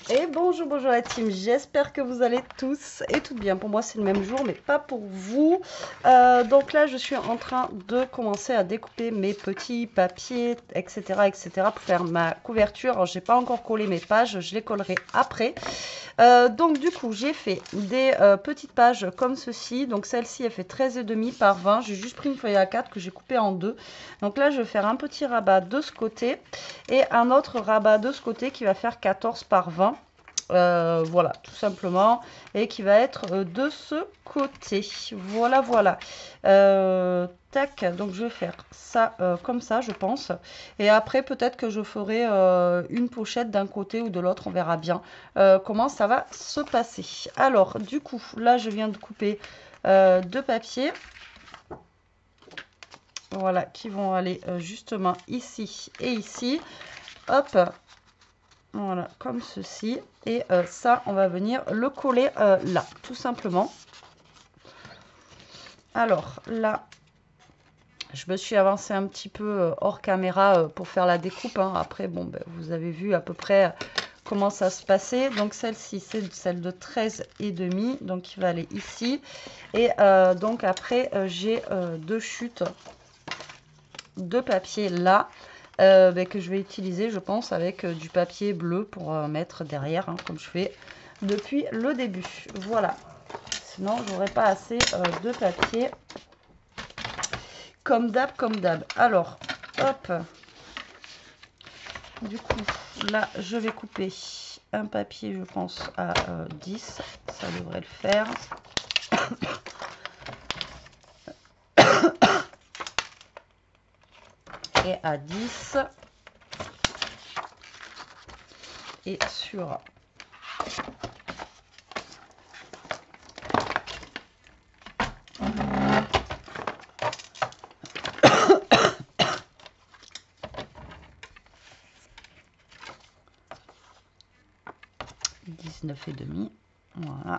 Et bonjour, bonjour la team, j'espère que vous allez tous et toutes bien. Pour moi c'est le même jour mais pas pour vous. Donc là je suis en train de commencer à découper mes petits papiers etc pour faire ma couverture. Alors j'ai pas encore collé mes pages, je les collerai après. Donc du coup j'ai fait des petites pages comme ceci. Donc celle-ci elle fait 13,5 par 20. J'ai juste pris une feuille A4 que j'ai coupée en deux. Donc là je vais faire un petit rabat de ce côté et un autre rabat de ce côté qui va faire 14 par 20. Voilà, tout simplement, et qui va être de ce côté. Voilà, voilà. Tac, donc je vais faire ça comme ça, je pense. Et après, peut-être que je ferai une pochette d'un côté ou de l'autre, on verra bien comment ça va se passer. Alors, du coup, là, je viens de couper deux papiers. Voilà, qui vont aller justement ici et ici. Hop, voilà, comme ceci. Et ça, on va venir le coller là, tout simplement. Alors, là, je me suis avancée un petit peu hors caméra pour faire la découpe. Hein. Après, bon, ben, vous avez vu à peu près comment ça se passait. Donc, celle-ci, c'est celle de 13,5. Donc, qui va aller ici. Et donc, après, j'ai deux chutes de papier là. Que je vais utiliser, je pense, avec du papier bleu pour mettre derrière, hein, comme je fais depuis le début. Voilà. Sinon, j'aurais pas assez de papier. Comme d'hab, comme d'hab. Alors, hop. Du coup, là, je vais couper un papier, je pense, à 10. Ça devrait le faire. Et à 10. Et sur 19,5. Voilà.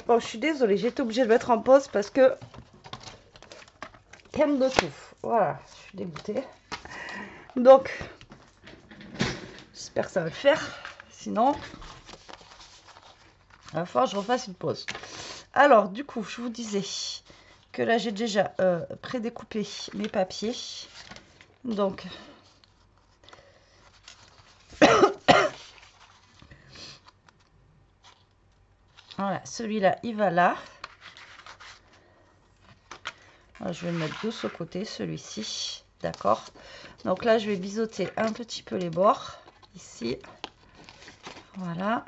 Bon, je suis désolée, j'ai été obligée de mettre en pause parce que calme de tout. Voilà, je suis dégoûtée. Donc, j'espère que ça va le faire. Sinon, il va falloir que je refasse une pause. Alors, du coup, je vous disais que là, j'ai déjà prédécoupé mes papiers. Donc, voilà, celui-là, il va là. Alors, je vais le mettre de ce côté, celui-ci. D'accord. Donc là, je vais biseauter un petit peu les bords. Ici. Voilà.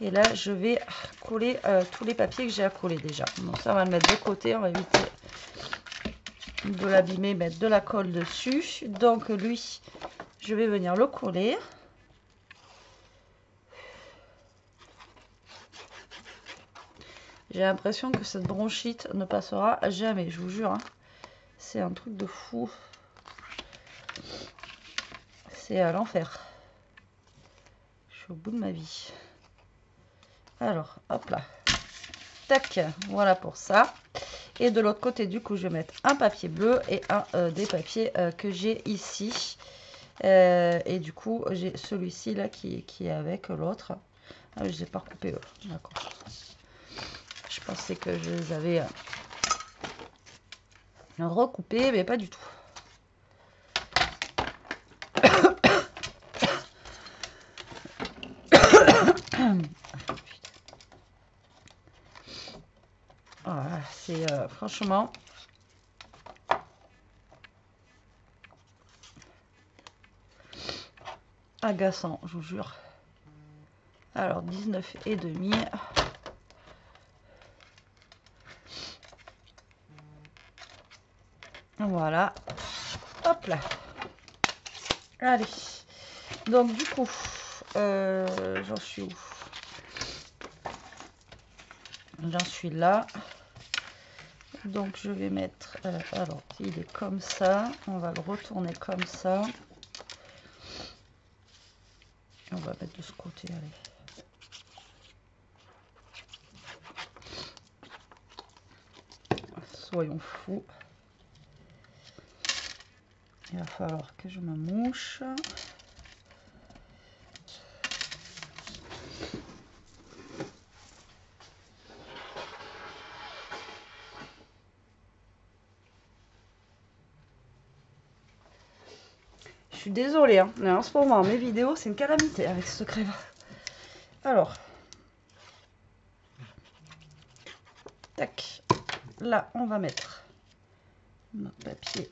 Et là, je vais coller tous les papiers que j'ai à coller déjà. Donc ça, on va le mettre de côté. On va éviter de l'abîmer, mettre de la colle dessus. Donc lui, je vais venir le coller. J'ai l'impression que cette bronchite ne passera jamais, je vous jure. Hein. C'est un truc de fou. C'est à l'enfer. Je suis au bout de ma vie. Alors, hop là. Tac, voilà pour ça. Et de l'autre côté, du coup, je vais mettre un papier bleu et un des papiers que j'ai ici. Et du coup, j'ai celui-ci là qui est avec l'autre. Ah, je ne les ai pas recoupés. D'accord. Je pensais que je les avais recoupés, mais pas du tout. Voilà, c'est franchement agaçant, je vous jure. Alors 19,5. Voilà. Hop là. Allez. Donc du coup, j'en suis où? J'en suis là. Donc je vais mettre, alors il est comme ça, on va le retourner comme ça. On va mettre de ce côté, allez. soyons fous. Il va falloir que je me mouche. Je suis désolée, hein, mais en ce moment, mes vidéos, c'est une calamité avec ce crème. Alors, tac, là, on va mettre notre papier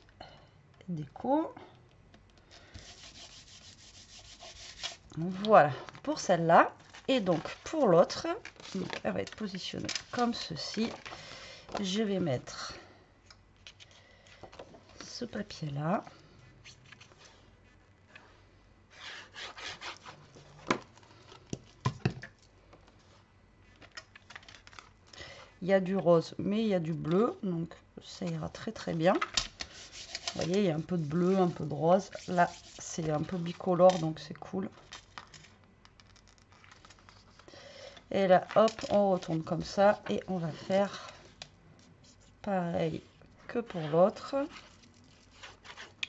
déco. Voilà, pour celle-là. Et donc, pour l'autre, elle va être positionnée comme ceci. Je vais mettre ce papier-là. Il y a du rose, mais il y a du bleu, donc ça ira très très bien. Vous voyez, il y a un peu de bleu, un peu de rose. Là, c'est un peu bicolore, donc c'est cool. Et là, hop, on retourne comme ça et on va faire pareil que pour l'autre.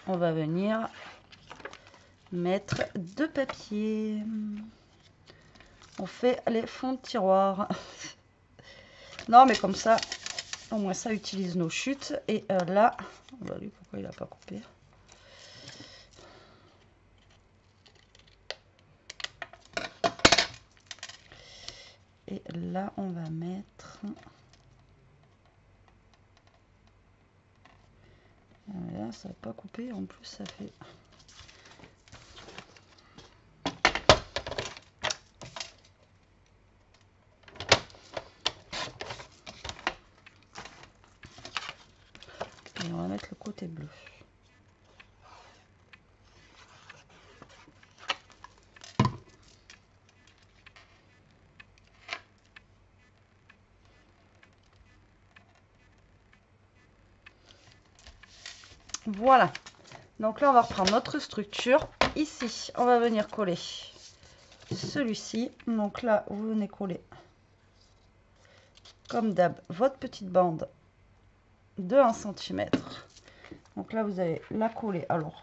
On va venir mettre deux papiers. On fait les fonds de tiroir. Non, mais comme ça, au moins ça utilise nos chutes. Et là, bah lui, pourquoi il n'a pas coupé? Et là, on va mettre... Là, ça n'a pas coupé. En plus, ça fait... Et on va mettre le côté bleu. Voilà. Donc là, on va reprendre notre structure. Ici, on va venir coller celui-ci. Donc là, vous venez coller, comme d'hab, votre petite bande de 1 cm. Donc là, vous allez la coller. Alors,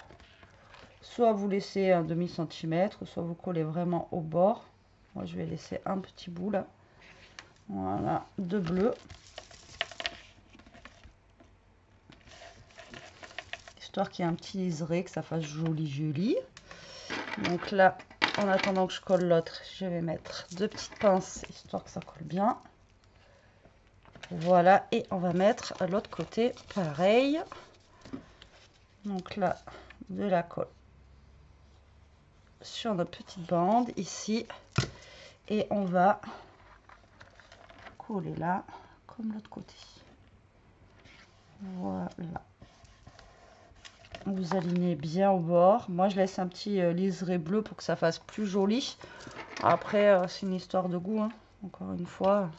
soit vous laissez un demi-centimètre, soit vous collez vraiment au bord. Moi, je vais laisser un petit bout là. Voilà, de bleu. Histoire qu'il y ait un petit liseré, que ça fasse joli, joli. Donc là, en attendant que je colle l'autre, je vais mettre deux petites pinces, histoire que ça colle bien. Voilà, et on va mettre à l'autre côté pareil. Donc là, de la colle sur notre petite bande ici. Et on va coller là, comme l'autre côté. Voilà. Vous alignez bien au bord. Moi, je laisse un petit liseré bleu pour que ça fasse plus joli. Après, c'est une histoire de goût, hein. Encore une fois,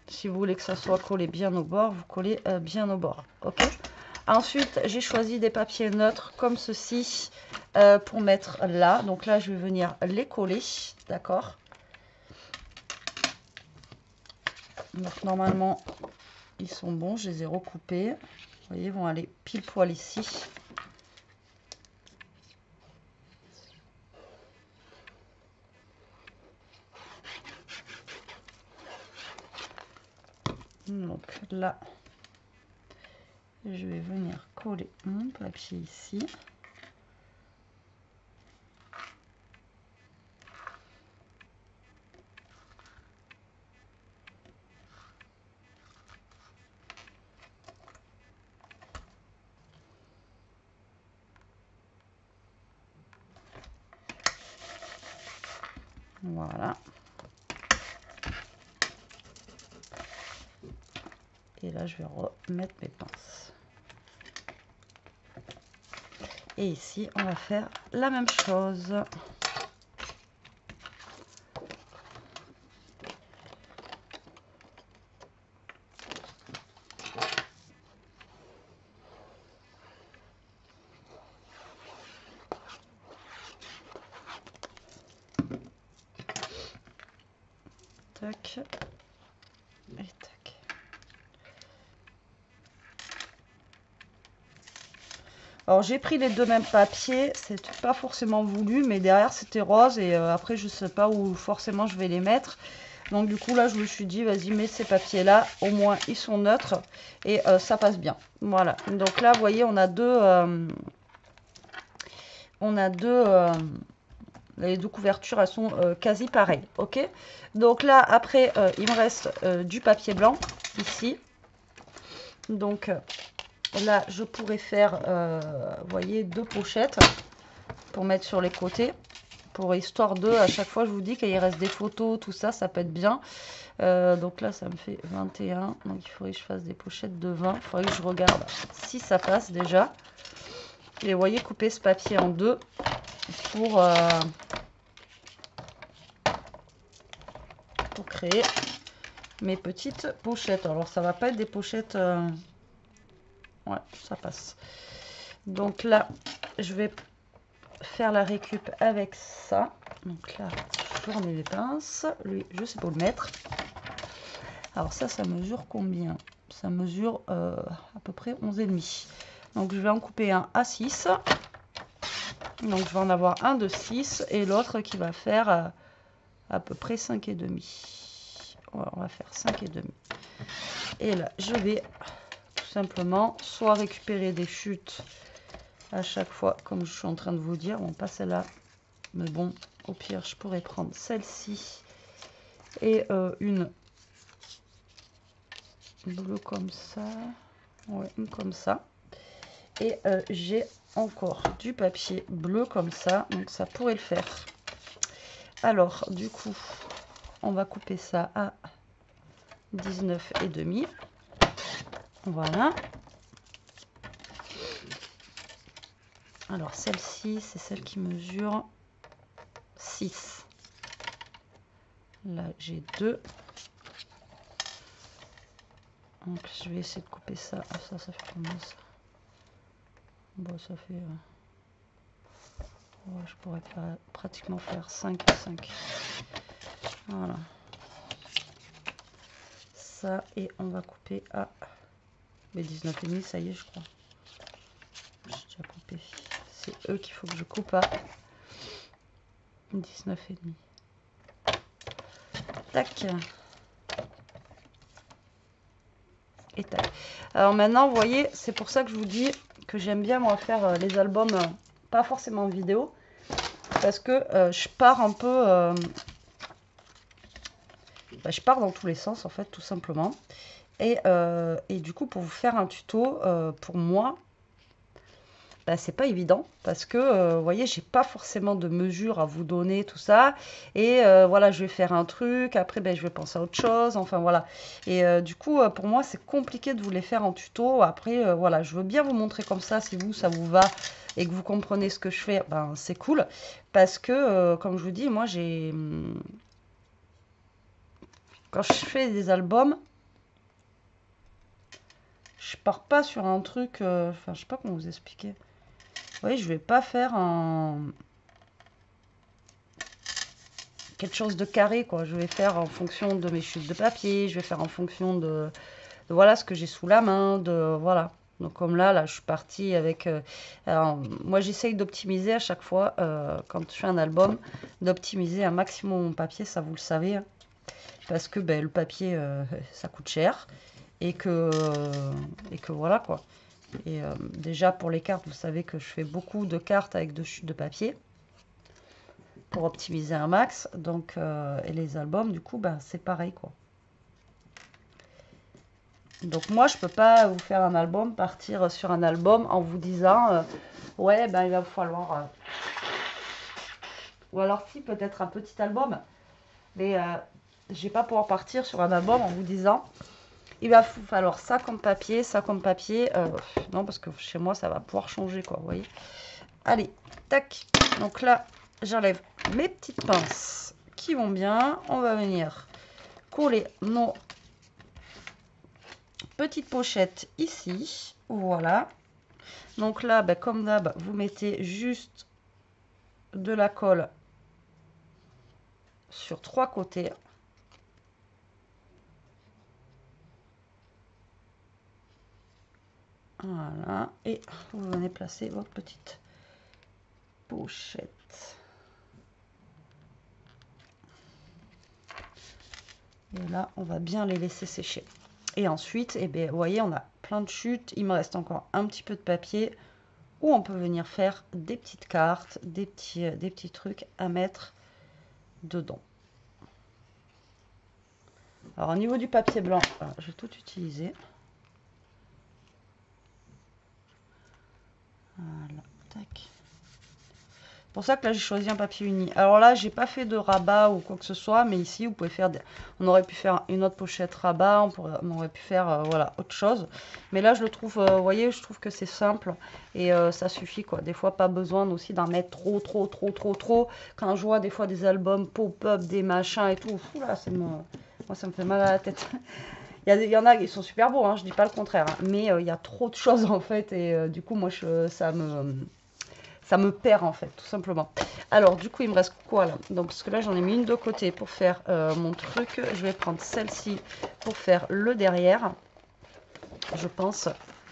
si vous voulez que ça soit collé bien au bord, vous collez bien au bord. Ok. Ensuite, j'ai choisi des papiers neutres comme ceci pour mettre là. Donc là, je vais venir les coller. D'accord. Donc normalement, ils sont bons. Je les ai recoupés. Vous voyez, ils vont aller pile poil ici. Donc là, je vais venir coller mon papier ici. Voilà. Et là, je vais remettre mes pinces. Et ici, on va faire la même chose. Tac. Et tac. Alors j'ai pris les deux mêmes papiers, c'était pas forcément voulu, mais derrière c'était rose et après je sais pas où forcément je vais les mettre. Donc du coup là je me suis dit vas-y mets ces papiers là, au moins ils sont neutres et ça passe bien. Voilà, donc là vous voyez on a les deux couvertures elles sont quasi pareilles, ok. Donc là après il me reste du papier blanc ici. Donc là, je pourrais faire, vous voyez, deux pochettes pour mettre sur les côtés. Pour histoire de, à chaque fois, je vous dis qu'il reste des photos, tout ça, ça peut être bien. Donc là, ça me fait 21. Donc il faudrait que je fasse des pochettes de 20. Il faudrait que je regarde si ça passe déjà. Et vous voyez, couper ce papier en deux pour créer mes petites pochettes. Alors, ça va pas être des pochettes... Ouais, ça passe. Donc là, je vais faire la récup avec ça. Donc là, je remets les pinces. Lui, je sais pas où le mettre. Alors ça mesure combien? Ça mesure à peu près 11,5. Donc je vais en couper un à 6. Donc je vais en avoir un de 6 et l'autre qui va faire à peu près 5,5. Ouais, on va faire 5,5. Et là, je vais tout simplement soit récupérer des chutes à chaque fois, comme je suis en train de vous dire. Bon, pas celle-là, mais bon, au pire, je pourrais prendre celle-ci et une bleue comme ça. Ouais, une comme ça. Et j'ai encore du papier bleu comme ça, donc ça pourrait le faire. Alors, du coup, on va couper ça à 19,5. Voilà. Alors, celle-ci, c'est celle qui mesure 6. Là, j'ai 2. Donc, je vais essayer de couper ça. Ah, ça fait combien ça? Bon, ça fait... ouais, je pourrais pas pratiquement faire 5 et 5. Voilà. Ça, et on va couper à... Mais 19,5, ça y est, je crois. J'ai déjà coupé. C'est eux qu'il faut que je coupe à 19,5. Tac. Et tac. Alors maintenant, vous voyez, c'est pour ça que je vous dis que j'aime bien moi faire les albums, pas forcément en vidéo, parce que je pars un peu, je pars dans tous les sens en fait, tout simplement. Et du coup, pour vous faire un tuto, pour moi, c'est pas évident parce que vous voyez, j'ai pas forcément de mesure à vous donner, tout ça. Et voilà, je vais faire un truc, après je vais penser à autre chose, enfin voilà. Et du coup, pour moi, c'est compliqué de vous les faire en tuto. Après, voilà, je veux bien vous montrer comme ça, si vous, ça vous va et que vous comprenez ce que je fais, c'est cool. Parce que, comme je vous dis, moi, quand je fais des albums, je pars pas sur un truc, enfin, je sais pas comment vous expliquer. Vous voyez, je vais pas faire quelque chose de carré, quoi. Je vais faire en fonction de mes chutes de papier, je vais faire en fonction de voilà ce que j'ai sous la main, de voilà. Donc comme là, je suis partie avec... alors, moi, j'essaye d'optimiser à chaque fois, quand je fais un album, d'optimiser un maximum mon papier, ça vous le savez, hein, parce que le papier, ça coûte cher, et que voilà, quoi. Et déjà, pour les cartes, vous savez que je fais beaucoup de cartes avec 2 chutes de papier pour optimiser un max. Donc, et les albums, du coup, c'est pareil, quoi. Donc, moi, je peux pas vous faire un album, partir sur un album en vous disant, ouais, il va vous falloir... ou alors, si, peut-être un petit album, mais je vais pas pouvoir partir sur un album en vous disant... Il va vous falloir ça comme papier, ça comme papier. Non, parce que chez moi, ça va pouvoir changer, quoi, vous voyez. Allez, tac. Donc là, j'enlève mes petites pinces qui vont bien. On va venir coller nos petites pochettes ici. Voilà. Donc là, comme d'hab, vous mettez juste de la colle sur 3 côtés. Voilà, et vous venez placer votre petite pochette. Et là, on va bien les laisser sécher. Et ensuite, eh bien, vous voyez, on a plein de chutes. Il me reste encore un petit peu de papier où on peut venir faire des petites cartes, des petits trucs à mettre dedans. Alors, au niveau du papier blanc, je vais tout utiliser. Voilà, tac. C'est pour ça que là j'ai choisi un papier uni. Alors là j'ai pas fait de rabat ou quoi que ce soit, mais ici vous pouvez faire on aurait pu faire une autre pochette rabat, on aurait pu faire voilà autre chose, mais là je le trouve, vous voyez, je trouve que c'est simple et ça suffit quoi. Des fois pas besoin aussi d'en mettre trop. Quand je vois des fois des albums pop-up, des machins et tout, fou là, moi ça me fait mal à la tête. Il y en a qui sont super beaux, hein, je dis pas le contraire, hein, mais il y a trop de choses en fait et du coup moi ça me perd en fait, tout simplement. Alors, du coup, il me reste quoi là? Donc, parce que là, j'en ai mis une de côté pour faire mon truc. Je vais prendre celle-ci pour faire le derrière, je pense.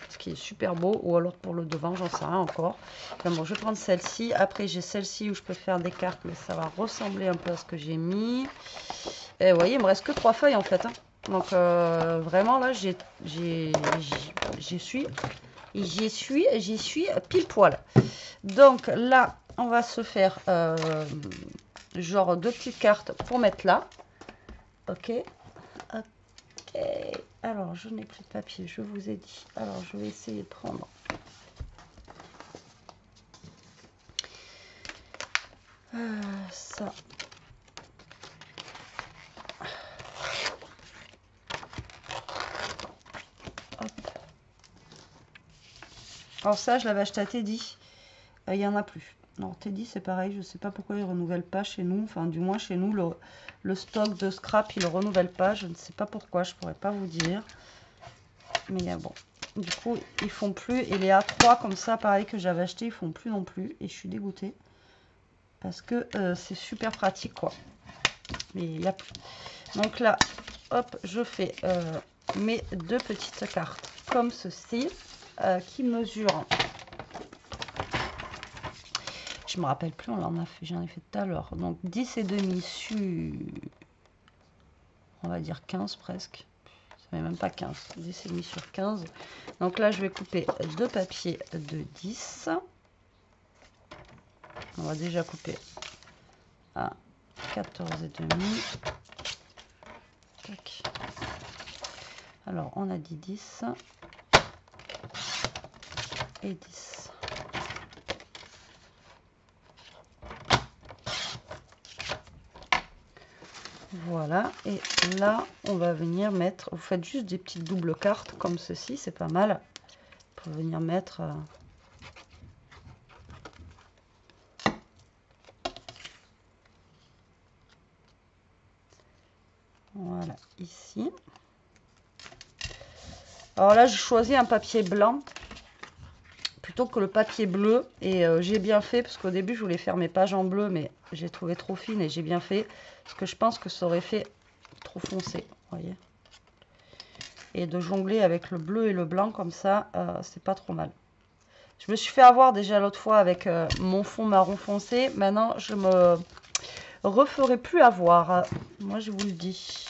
Ce qui est super beau. Ou alors pour le devant, j'en sais rien encore. Enfin, bon, je vais prendre celle-ci. Après, j'ai celle-ci où je peux faire des cartes, mais ça va ressembler un peu à ce que j'ai mis. Et vous voyez, il me reste que 3 feuilles en fait. Hein. Donc, vraiment, là, j'y suis pile poil. Donc là, on va se faire genre 2 petites cartes pour mettre là. Ok. Ok. Alors, je n'ai plus de papier, je vous ai dit. Alors, je vais essayer de prendre. Ça. Hop. Alors ça, je l'avais acheté à Teddy. Il n'y en a plus. Alors Teddy, c'est pareil. Je ne sais pas pourquoi ils ne renouvellent pas chez nous. Enfin, du moins chez nous, le stock de scrap, ils ne le renouvellent pas. Je ne sais pas pourquoi. Je ne pourrais pas vous dire. Mais bon. Du coup, ils font plus. Et les A3 comme ça, pareil, que j'avais acheté, ils font plus non plus. Et je suis dégoûtée. Parce que c'est super pratique, quoi. Mais il n'y a plus. Donc là, hop, je fais mes 2 petites cartes comme ceci. Qui mesurent... Je me rappelle plus, j'en ai fait tout à l'heure. Donc 10 et demi sur... On va dire 15 presque. Ça n'est même pas 15. 10 et demi sur 15. Donc là, je vais couper 2 papiers de 10. On va déjà couper à 14 et demi. Tac. Alors, on a dit 10 et 10. Voilà, et là, on va venir mettre, vous faites juste des petites doubles cartes comme ceci, c'est pas mal, pour venir mettre... Voilà, ici. Alors là, j'ai choisi un papier blanc plutôt que le papier bleu. Et j'ai bien fait, parce qu'au début, je voulais faire mes pages en bleu, mais j'ai trouvé trop fine et j'ai bien fait. Parce que je pense que ça aurait fait trop foncé, vous voyez. Et de jongler avec le bleu et le blanc comme ça, c'est pas trop mal. Je me suis fait avoir déjà l'autre fois avec mon fond marron foncé. Maintenant, je me referai plus avoir. Moi, je vous le dis.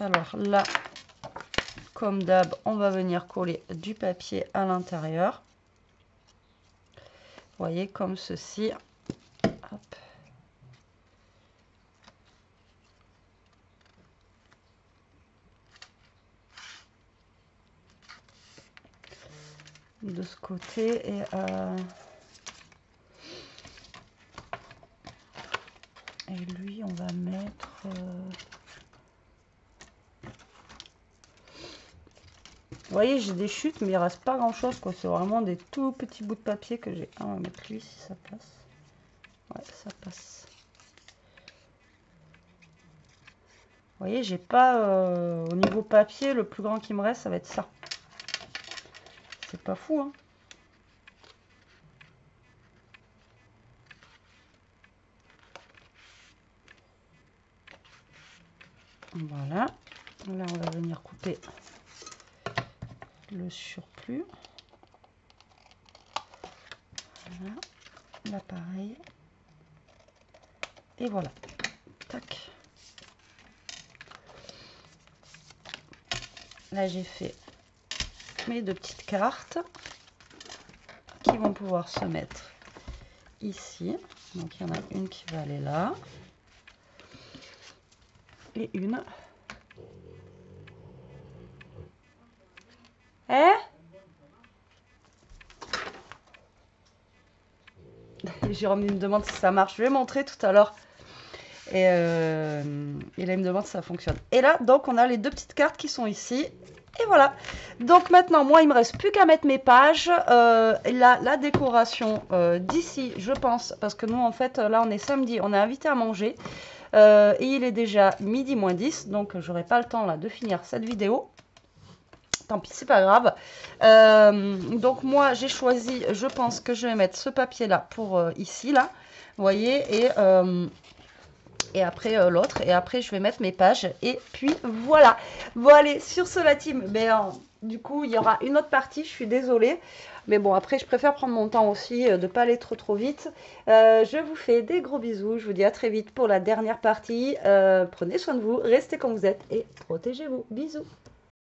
Alors là, comme d'hab, on va venir coller du papier à l'intérieur. Vous voyez, comme ceci. Hop. De ce côté et lui, on va mettre... Vous voyez, j'ai des chutes, mais il reste pas grand chose, quoi. C'est vraiment des tout petits bouts de papier que j'ai. Ah, on va mettre lui si ça passe. Ouais, ça passe. Vous voyez, j'ai pas au niveau papier, le plus grand qui me reste, ça va être ça. C'est pas fou, hein. Voilà. Là, on va venir couper le surplus. Voilà. Là, pareil. Et voilà. Tac. Là, j'ai fait mes 2 petites cartes qui vont pouvoir se mettre ici. Donc, il y en a une qui va aller là. Et une. Jérôme me demande si ça marche. Je vais montrer tout à l'heure. Et là, il me demande si ça fonctionne. Et là, donc, on a les 2 petites cartes qui sont ici. Et voilà. Donc, maintenant, moi, il me reste plus qu'à mettre mes pages. La décoration d'ici, je pense, parce que nous, en fait, là, on est samedi, on est invité à manger. Et il est déjà midi moins 10, donc j'aurai pas le temps là de finir cette vidéo. Tant pis, c'est pas grave. Donc moi, j'ai choisi, je pense que je vais mettre ce papier-là pour ici, là. Vous voyez, et après l'autre. Et après, je vais mettre mes pages. Et puis, voilà. Bon, allez, sur ce, la team. Mais, du coup, il y aura une autre partie. Je suis désolée. Mais bon, après, je préfère prendre mon temps aussi, de ne pas aller trop vite. Je vous fais des gros bisous. Je vous dis à très vite pour la dernière partie. Prenez soin de vous. Restez comme vous êtes et protégez-vous. Bisous.